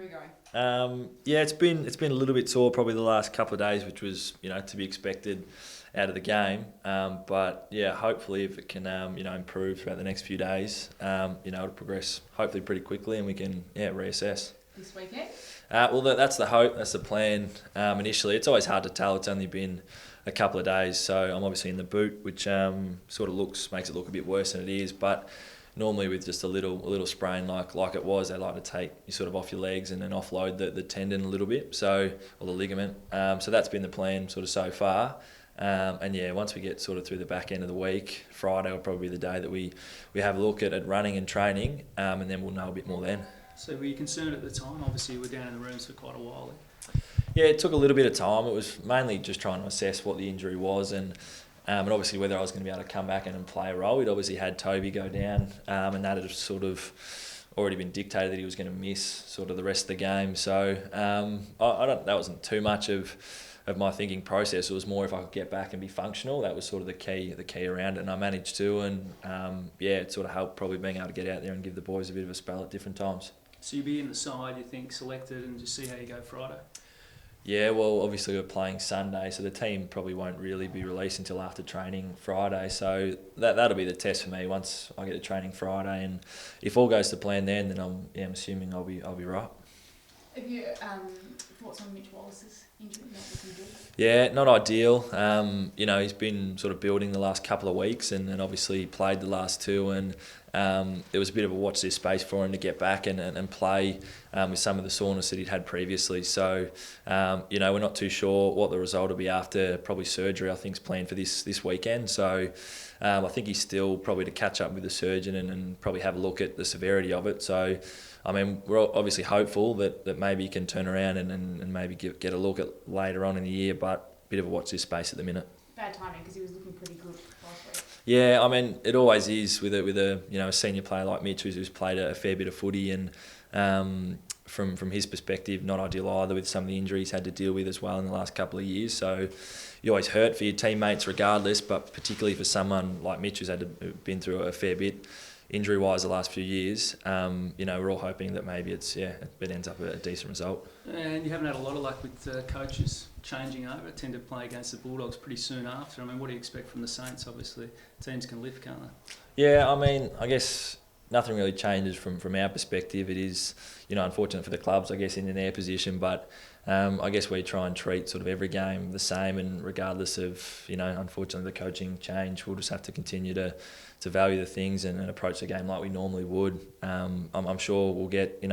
we going? Yeah, it's been a little bit sore probably the last couple of days, which was to be expected out of the game. But yeah, hopefully if it can improve throughout the next few days, it'll progress hopefully pretty quickly and we can reassess. This weekend? Well, that's the hope. That's the plan. Initially, it's always hard to tell. It's only been a couple of days, so I'm obviously in the boot, which sort of makes it look a bit worse than it is. But normally with just a little sprain like it was, they like to take you sort of off your legs and then offload the tendon a little bit, or the ligament. So that's been the plan sort of so far. And yeah, once we get sort of through the back end of the week, Friday will probably be the day that we have a look at running and training, and then we'll know a bit more then. So were you concerned at the time? Obviously you were down in the rooms for quite a while. Yeah, it took a little bit of time. It was mainly just trying to assess what the injury was and obviously whether I was going to be able to come back and play a role. We'd obviously had Toby go down, and that had sort of already been dictated that he was going to miss sort of the rest of the game. So that wasn't too much of my thinking process. It was more if I could get back and be functional. That was sort of the key around it, and I managed to. And it sort of helped probably being able to get out there and give the boys a bit of a spell at different times. So you'll be in the side, you think, selected, and just see how you go Friday? Yeah, well, obviously we're playing Sunday, so the team probably won't really be released until after training Friday. So that'll be the test for me once I get to training Friday, and if all goes to plan then I'm assuming I'll be right. Have you thoughts on Mitch Wallace's injury? Not looking good. Yeah, not ideal. He's been sort of building the last couple of weeks, and obviously played the last two, and there was a bit of a watch this space for him to get back and play with some of the soreness that he'd had previously. So, we're not too sure what the result will be after probably surgery. I think is planned for this weekend. So, I think he's still probably to catch up with the surgeon and probably have a look at the severity of it. So, I mean, we're obviously hopeful that maybe he can turn around and maybe get a look at later on in the year, but a bit of a watch this space at the minute. Bad timing because he was looking pretty good last week. Yeah, I mean, it always is with a senior player like Mitch who's played a fair bit of footy, and from his perspective, not ideal either with some of the injuries he's had to deal with as well in the last couple of years. So you always hurt for your teammates regardless, but particularly for someone like Mitch who's been through a fair bit injury-wise the last few years. We're all hoping that maybe it ends up a decent result. And you haven't had a lot of luck with coaches changing over. Tend to play against the Bulldogs pretty soon after. I mean, what do you expect from the Saints? Obviously, teams can lift, can't they? Yeah, I mean, I guess nothing really changes from our perspective. It is, unfortunate for the clubs, I guess, in their position, but I guess we try and treat sort of every game the same, and regardless of, unfortunately the coaching change, we'll just have to continue to value the things and approach the game like we normally would. I'm sure we'll get,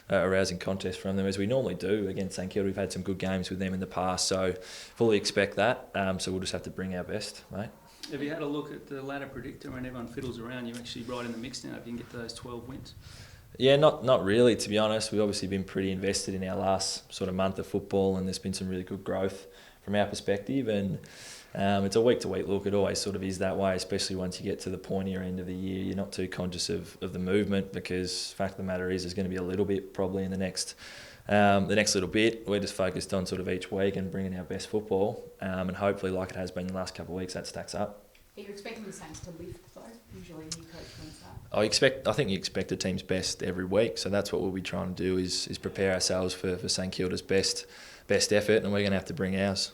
a rousing contest from them as we normally do against St Kilda. We've had some good games with them in the past, so fully expect that. So we'll just have to bring our best, mate. Have you had a look at the ladder predictor? When everyone fiddles around, you're actually right in the mix now if you can get those 12 wins. Yeah, not really, to be honest. We've obviously been pretty invested in our last sort of month of football, and there's been some really good growth from our perspective, and it's a week-to-week look. It always sort of is that way, especially once you get to the pointier end of the year. You're not too conscious of the movement because the fact of the matter is there's going to be a little bit probably in the next little bit. We're just focused on sort of each week and bringing our best football, and hopefully, like it has been the last couple of weeks, that stacks up. Are you expecting the Saints to lift though? Usually a new coach wins that. I think you expect a team's best every week, so that's what we'll be trying to do is prepare ourselves for St Kilda's best effort, and we're going to have to bring ours.